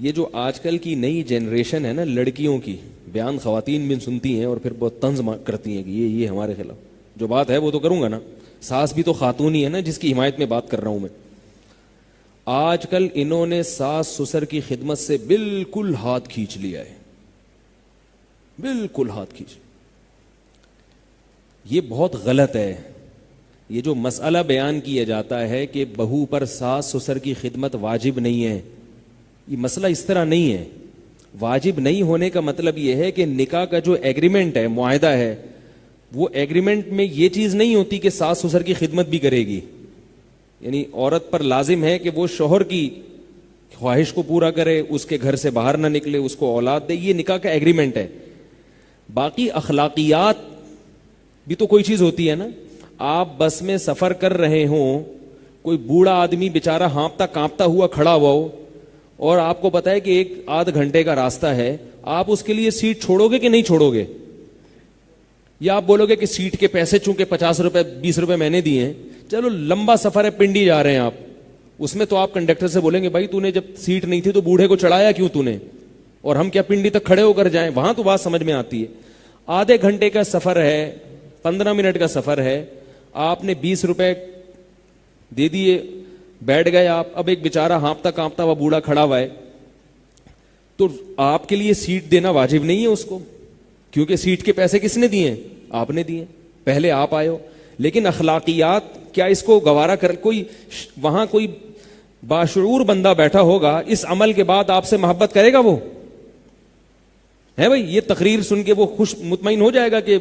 یہ جو آج کل کی نئی جنریشن ہے نا لڑکیوں کی، بیان خواتین بھی سنتی ہیں اور پھر بہت طنز کرتی ہیں کہ یہ ہمارے خلاف، جو بات ہے وہ تو کروں گا نا، ساس بھی تو خاتون ہی ہے نا جس کی حمایت میں بات کر رہا ہوں میں. آج کل انہوں نے ساس سسر کی خدمت سے بالکل ہاتھ کھینچ لیا ہے، بالکل ہاتھ کھینچ. یہ بہت غلط ہے. یہ جو مسئلہ بیان کیا جاتا ہے کہ بہو پر ساس سسر کی خدمت واجب نہیں ہے، یہ مسئلہ اس طرح نہیں ہے. واجب نہیں ہونے کا مطلب یہ ہے کہ نکاح کا جو ایگریمنٹ ہے، معاہدہ ہے، وہ ایگریمنٹ میں یہ چیز نہیں ہوتی کہ ساس سسر کی خدمت بھی کرے گی. یعنی عورت پر لازم ہے کہ وہ شوہر کی خواہش کو پورا کرے، اس کے گھر سے باہر نہ نکلے، اس کو اولاد دے. یہ نکاح کا ایگریمنٹ ہے. باقی اخلاقیات بھی تو کوئی چیز ہوتی ہے نا. آپ بس میں سفر کر رہے ہوں، کوئی بوڑھا آدمی بیچارہ ہانپتا کانپتا ہوا کھڑا ہوا ہو اور آپ کو پتا ہے کہ 1-8 گھنٹے کا راستہ ہے، آپ اس کے لیے سیٹ چھوڑو گے کہ نہیں چھوڑو گے؟ یا آپ بولو گے کہ سیٹ کے پیسے چونکہ 50 روپے 20 روپے میں نے دیے ہیں، چلو لمبا سفر ہے، پنڈی جا رہے ہیں آپ، اس میں تو آپ کنڈکٹر سے بولیں گے بھائی تو نے جب سیٹ نہیں تھی تو بوڑھے کو چڑھایا کیوں تو نے، اور ہم کیا پنڈی تک کھڑے ہو کر جائیں؟ وہاں تو بات سمجھ میں آتی ہے. آدھے گھنٹے کا سفر ہے، 15 منٹ کا سفر ہے، آپ نے 20 روپے دے دیے، بیٹھ گئے آپ. اب ایک بیچارہ ہانپتا کانپتا ہوا بوڑھا کھڑا ہوا ہے، تو آپ کے لیے سیٹ دینا واجب نہیں ہے اس کو، کیونکہ سیٹ کے پیسے کس نے دیے ہیں؟ آپ نے دیے، پہلے آپ آئے ہو. لیکن اخلاقیات کیا اس کو گوارا کر؟ کوئی وہاں کوئی باشعور بندہ بیٹھا ہوگا، اس عمل کے بعد آپ سے محبت کرے گا وہ؟ ہے بھائی، یہ تقریر سن کے وہ خوش مطمئن ہو جائے گا کہ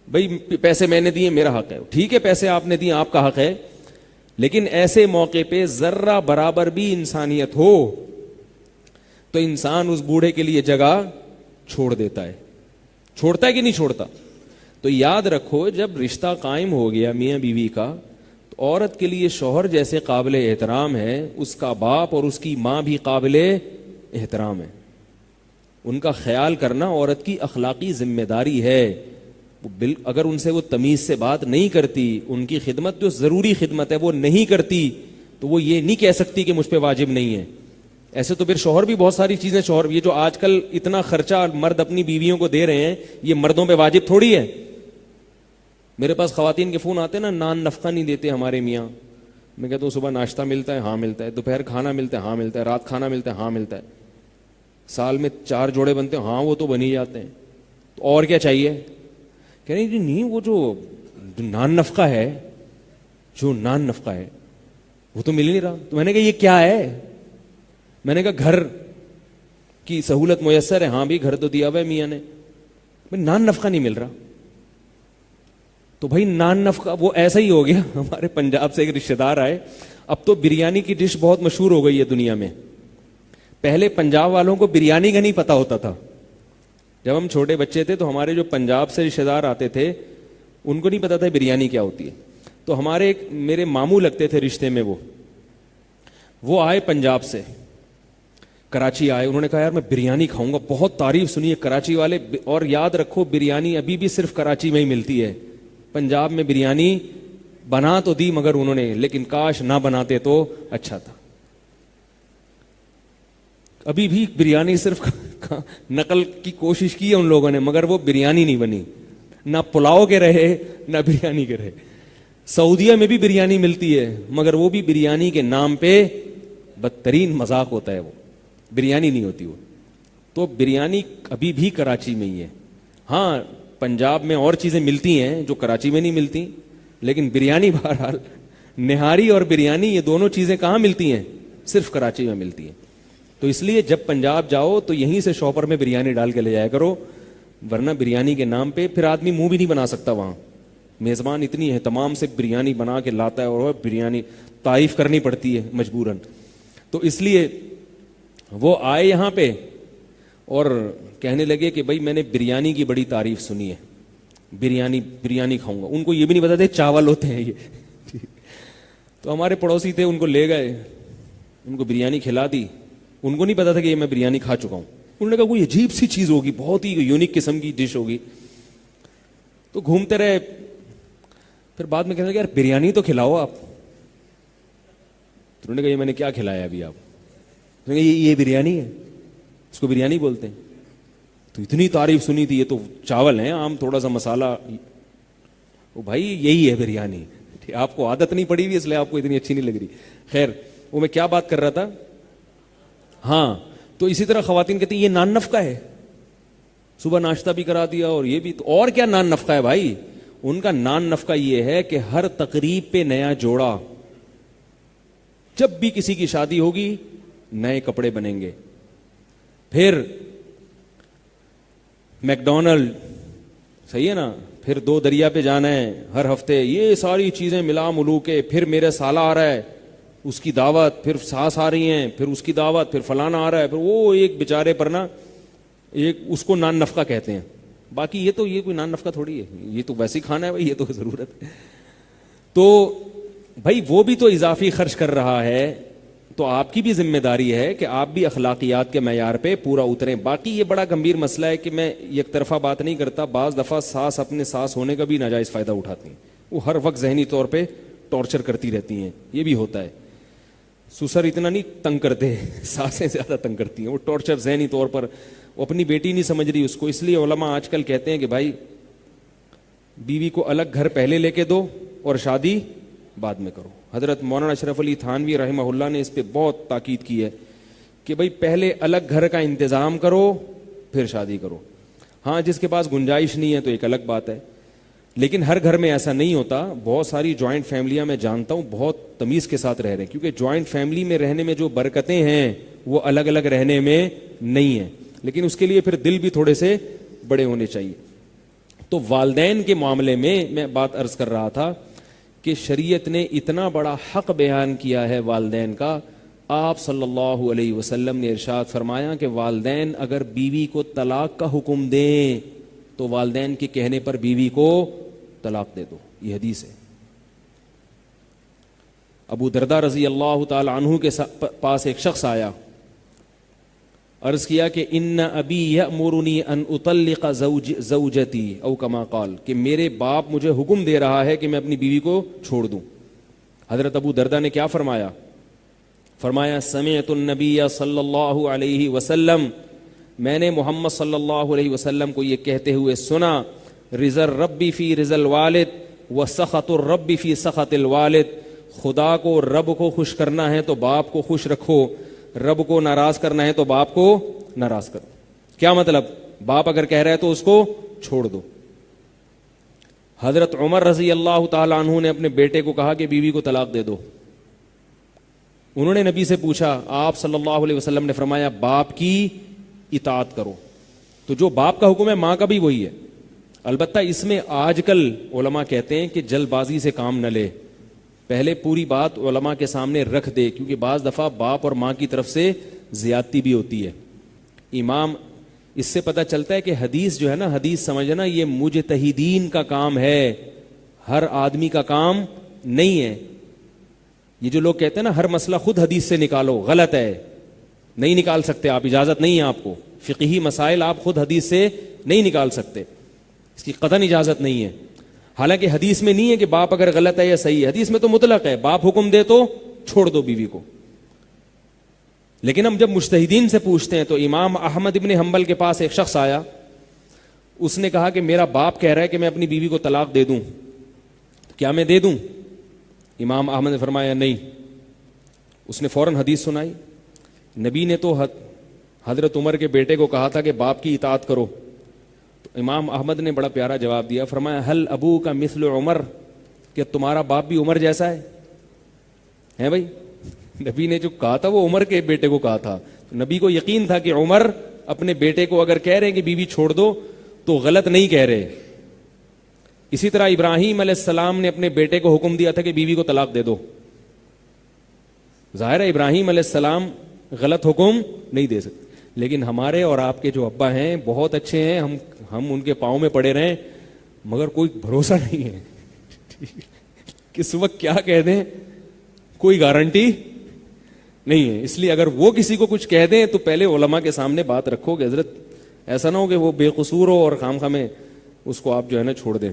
بھئی پیسے میں نے دیے، میرا حق ہے. ٹھیک ہے، پیسے آپ نے دیے، آپ کا حق ہے، لیکن ایسے موقع پہ ذرہ برابر بھی انسانیت ہو تو انسان اس بوڑھے کے لیے جگہ چھوڑ دیتا ہے. چھوڑتا ہے کہ نہیں چھوڑتا؟ تو یاد رکھو، جب رشتہ قائم ہو گیا میاں بیوی کا، تو عورت کے لیے شوہر جیسے قابل احترام ہے، اس کا باپ اور اس کی ماں بھی قابل احترام ہے. ان کا خیال کرنا عورت کی اخلاقی ذمہ داری ہے. اگر ان سے وہ تمیز سے بات نہیں کرتی، ان کی خدمت جو ضروری خدمت ہے وہ نہیں کرتی، تو وہ یہ نہیں کہہ سکتی کہ مجھ پہ واجب نہیں ہے. ایسے تو پھر شوہر بھی بہت ساری چیزیں، شوہر یہ جو آج کل اتنا خرچہ مرد اپنی بیویوں کو دے رہے ہیں، یہ مردوں پہ واجب تھوڑی ہے. میرے پاس خواتین کے فون آتے ہیں نا، نان نفقہ نہیں دیتے ہمارے میاں. میں کہتا ہوں صبح ناشتہ ملتا ہے؟ ہاں ملتا ہے. دوپہر کھانا ملتا ہے؟ ہاں ملتا ہے. رات کھانا ملتا ہے؟ ہاں ملتا ہے. سال میں 4 جوڑے بنتے ہیں؟ ہاں وہ تو بن ہی جاتے ہیں. تو اور کیا چاہیے؟ کہہ رہے ہیں نہیں، وہ جو نان نفقہ ہے، جو نان نفقہ ہے وہ تو مل نہیں رہا. تو میں نے کہا یہ کیا ہے؟ میں نے کہا گھر کی سہولت میسر ہے. ہاں بھی گھر تو دیا ہوا ہے میاں نے. نان نفقہ نہیں مل رہا. تو بھائی نان نفقہ وہ ایسا ہی ہو گیا. ہمارے پنجاب سے ایک رشتہ دار آئے، اب تو بریانی کی ڈش بہت مشہور ہو گئی ہے دنیا میں. پہلے پنجاب والوں کو بریانی کا نہیں پتا ہوتا تھا. جب ہم چھوٹے بچے تھے تو ہمارے جو پنجاب سے رشتہ دار آتے تھے ان کو نہیں پتا تھا بریانی کیا ہوتی ہے. تو ہمارے ایک میرے ماموں لگتے تھے رشتے میں، وہ آئے پنجاب سے، کراچی آئے. انہوں نے کہا یار میں بریانی کھاؤں گا، بہت تعریف سنی ہے کراچی والے. اور یاد رکھو بریانی ابھی بھی صرف کراچی میں ہی ملتی ہے. پنجاب میں بریانی بنا تو دی مگر انہوں نے، لیکن کاش نہ بناتے تو اچھا تھا. ابھی بھی بریانی صرف نقل کی کوشش کی ہے ان لوگوں نے، مگر وہ بریانی نہیں بنی. نہ پلاؤ کے رہے نہ بریانی کے رہے. سعودیہ میں بھی بریانی ملتی ہے مگر وہ بھی بریانی کے نام پہ بدترین مذاق ہوتا ہے، وہ بریانی نہیں ہوتی وہ. تو بریانی ابھی بھی کراچی میں ہی ہے. ہاں پنجاب میں اور چیزیں ملتی ہیں جو کراچی میں نہیں ملتی، لیکن بریانی بہرحال، نہاری اور بریانی یہ دونوں چیزیں کہاں ملتی ہیں؟ صرف کراچی میں ملتی ہیں. تو اس لیے جب پنجاب جاؤ تو یہیں سے شاپر میں بریانی ڈال کے لے جایا کرو، ورنہ بریانی کے نام پہ پھر آدمی منہ بھی نہیں بنا سکتا. وہاں میزبان اتنی اہتمام سے بریانی بنا کے لاتا ہے اور بریانی تعریف کرنی پڑتی ہے مجبوراً. تو اس لیے وہ آئے یہاں پہ اور کہنے لگے کہ بھائی میں نے بریانی کی بڑی تعریف سنی ہے، بریانی کھاؤں گا. ان کو یہ بھی نہیں پتا تھا چاول ہوتے ہیں یہ. تو ہمارے پڑوسی تھے، ان کو لے گئے، ان کو بریانی کھلا دی. ان کو نہیں پتا تھا کہ یہ میں بریانی کھا چکا ہوں. انہوں نے کہا کوئی عجیب سی چیز ہوگی، بہت ہی یونیک قسم کی ڈش ہوگی. تو گھومتے رہے. پھر بعد میں کہنے لگے یار بریانی تو کھلاؤ آپ. تو انہوں نے کہا یہ میں نے کیا کھلایا ابھی آپ؟ یہ بریانی ہے. اس کو بریانی بولتے ہیں. تو اتنی تعریف سنی تھی, یہ تو چاول ہیں عام, تھوڑا سا مسالہ. وہ بھائی یہی ہے بریانی, آپ کو عادت نہیں پڑی ہوئی اس لیے آپ کو اتنی اچھی نہیں لگ رہی. خیر, وہ میں کیا بات کر رہا تھا. ہاں, تو اسی طرح خواتین کہتی ہیں یہ نان نفقہ ہے, صبح ناشتہ بھی کرا دیا اور یہ بھی. تو اور کیا نان نفقہ ہے بھائی؟ ان کا نان نفقہ یہ ہے کہ ہر تقریب پہ نیا جوڑا, جب بھی کسی کی شادی ہوگی نئے کپڑے بنیں گے. پھر میکڈونلڈ, صحیح ہے نا, پھر 2 دریا پہ جانا ہے ہر ہفتے, یہ ساری چیزیں ملا ملو کے. پھر میرے سالہ آ رہا ہے, اس کی دعوت, پھر ساس آ رہی ہیں, پھر اس کی دعوت, پھر فلانا آ رہا ہے, پھر وہ ایک بیچارے پر نا ایک, اس کو نان نفقہ کہتے ہیں. باقی یہ کوئی نان نفقہ تھوڑی ہے, یہ تو ویسے ہی کھانا ہے بھائی, یہ تو ضرورت ہے. تو بھائی وہ بھی تو اضافی خرچ کر رہا ہے, تو آپ کی بھی ذمہ داری ہے کہ آپ بھی اخلاقیات کے معیار پہ پورا اتریں. باقی یہ بڑا گمبھیر مسئلہ ہے کہ میں یک طرفہ بات نہیں کرتا, بعض دفعہ ساس اپنے ساس ہونے کا بھی ناجائز فائدہ اٹھاتی ہیں. وہ ہر وقت ذہنی طور پہ ٹارچر کرتی رہتی ہیں, یہ بھی ہوتا ہے. سسر اتنا نہیں تنگ کرتے, ساسیں زیادہ تنگ کرتی ہیں. وہ ٹارچر ذہنی طور پر, وہ اپنی بیٹی نہیں سمجھ رہی اس کو. اس لیے علماء آج کل کہتے ہیں کہ بھائی بیوی کو الگ گھر پہلے لے کے دو اور شادی بعد میں کرو. حضرت مولانا اشرف علی تھانوی رحمہ اللہ نے اس پہ بہت تاکید کی ہے کہ بھائی پہلے الگ گھر کا انتظام کرو پھر شادی کرو. ہاں, جس کے پاس گنجائش نہیں ہے تو ایک الگ بات ہے, لیکن ہر گھر میں ایسا نہیں ہوتا. بہت ساری جوائنٹ فیملیاں میں جانتا ہوں بہت تمیز کے ساتھ رہ رہے ہیں, کیونکہ جوائنٹ فیملی میں رہنے میں جو برکتیں ہیں وہ الگ الگ رہنے میں نہیں ہیں. لیکن اس کے لیے پھر دل بھی تھوڑے سے بڑے ہونے چاہیے. تو والدین کے معاملے میں بات عرض کر رہا تھا کہ شریعت نے اتنا بڑا حق بیان کیا ہے والدین کا. آپ صلی اللہ علیہ وسلم نے ارشاد فرمایا کہ والدین اگر بیوی کو طلاق کا حکم دیں تو والدین کے کہنے پر بیوی کو طلاق دے دو. یہ حدیث ہے. ابو درداء رضی اللہ تعالی عنہ کے پاس ایک شخص آیا, عرض کیا کہ ان ابی یأمرنی ان اطلق زوجتی او کما قال, کہ میرے باپ مجھے حکم دے رہا ہے کہ میں اپنی بیوی کو چھوڑ دوں. حضرت ابو درداء نے کیا فرمایا؟ فرمایا سمعت النبی صلی اللہ علیہ وسلم, میں نے محمد صلی اللہ علیہ وسلم کو یہ کہتے ہوئے سنا, رضا الرب فی رضا الوالد وسخط الرب فی سخط الوالد, خدا کو رب کو خوش کرنا ہے تو باپ کو خوش رکھو, رب کو ناراض کرنا ہے تو باپ کو ناراض کرو. کیا مطلب؟ باپ اگر کہہ رہا ہے تو اس کو چھوڑ دو. حضرت عمر رضی اللہ تعالی عنہ نے اپنے بیٹے کو کہا کہ بیوی کو طلاق دے دو. انہوں نے نبی سے پوچھا, آپ صلی اللہ علیہ وسلم نے فرمایا باپ کی اطاعت کرو. تو جو باپ کا حکم ہے ماں کا بھی وہی ہے. البتہ اس میں آج کل علماء کہتے ہیں کہ جلد بازی سے کام نہ لے, پہلے پوری بات علماء کے سامنے رکھ دے, کیونکہ بعض دفعہ باپ اور ماں کی طرف سے زیادتی بھی ہوتی ہے. امام, اس سے پتہ چلتا ہے کہ حدیث جو ہے نا, حدیث سمجھنا یہ مجتہدین کا کام ہے, ہر آدمی کا کام نہیں ہے. یہ جو لوگ کہتے ہیں نا ہر مسئلہ خود حدیث سے نکالو, غلط ہے, نہیں نکال سکتے آپ, اجازت نہیں ہے آپ کو. فقہی مسائل آپ خود حدیث سے نہیں نکال سکتے, اس کی قطعاً اجازت نہیں ہے. حالانکہ حدیث میں نہیں ہے کہ باپ اگر غلط ہے یا صحیح ہے, حدیث میں تو مطلق ہے, باپ حکم دے تو چھوڑ دو بیوی کو. لیکن ہم جب مجتہدین سے پوچھتے ہیں تو امام احمد ابن حنبل کے پاس ایک شخص آیا, اس نے کہا کہ میرا باپ کہہ رہا ہے کہ میں اپنی بیوی کو طلاق دے دوں, کیا میں دے دوں؟ امام احمد نے فرمایا نہیں. اس نے فوراً حدیث سنائی, نبی نے تو حضرت عمر کے بیٹے کو کہا تھا کہ باپ کی اطاعت کرو. تو امام احمد نے بڑا پیارا جواب دیا, فرمایا حل ابو کا مثل عمر, کہ تمہارا باپ بھی عمر جیسا ہے بھائی. نبی نے جو کہا تھا وہ عمر کے بیٹے کو کہا تھا. نبی کو یقین تھا کہ عمر اپنے بیٹے کو اگر کہہ رہے ہیں کہ بیوی چھوڑ دو تو غلط نہیں کہہ رہے. اسی طرح ابراہیم علیہ السلام نے اپنے بیٹے کو حکم دیا تھا کہ بیوی کو طلاق دے دو. ظاہر ہے ابراہیم علیہ السلام غلط حکم نہیں دے سکتے, لیکن ہمارے اور آپ کے جو ابا ہیں بہت اچھے ہیں, ہم ان کے پاؤں میں پڑے رہیں, مگر کوئی بھروسہ نہیں ہے کس وقت کیا کہہ دیں, کوئی گارنٹی نہیں ہے. اس لیے اگر وہ کسی کو کچھ کہہ دیں تو پہلے علماء کے سامنے بات رکھو کہ حضرت ایسا نہ ہو کہ وہ بے قصور ہو اور خام میں اس کو آپ جو ہے نا چھوڑ دیں.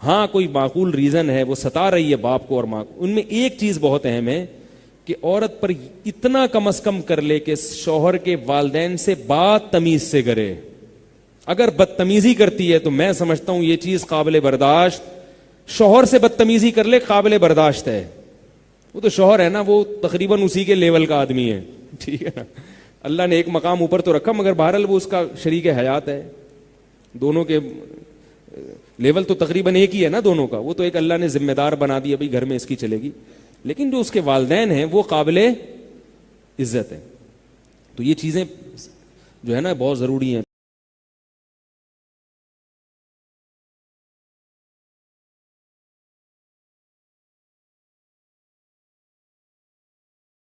ہاں کوئی معقول ریزن ہے, وہ ستا رہی ہے باپ کو اور ماں کو. ان میں ایک چیز بہت اہم ہے کہ عورت پر اتنا کم از کم کر لے کہ شوہر کے والدین سے بات تمیز سے کرے. اگر بدتمیزی کرتی ہے تو میں سمجھتا ہوں یہ چیز قابل برداشت. شوہر سے بدتمیزی کر لے قابل برداشت ہے. وہ تو شوہر ہے نا, وہ تقریباً اسی کے لیول کا آدمی ہے, ٹھیک ہے نا. اللہ نے ایک مقام اوپر تو رکھا, مگر بہرحال وہ اس کا شریک حیات ہے. دونوں کے لیول تو تقریباً ایک ہی ہے نا دونوں کا. وہ تو ایک اللہ نے ذمہ دار بنا دیا, بھائی گھر میں اس کی چلے گی. لیکن جو اس کے والدین ہیں وہ قابل عزت ہے. تو یہ چیزیں جو ہے نا بہت ضروری ہیں.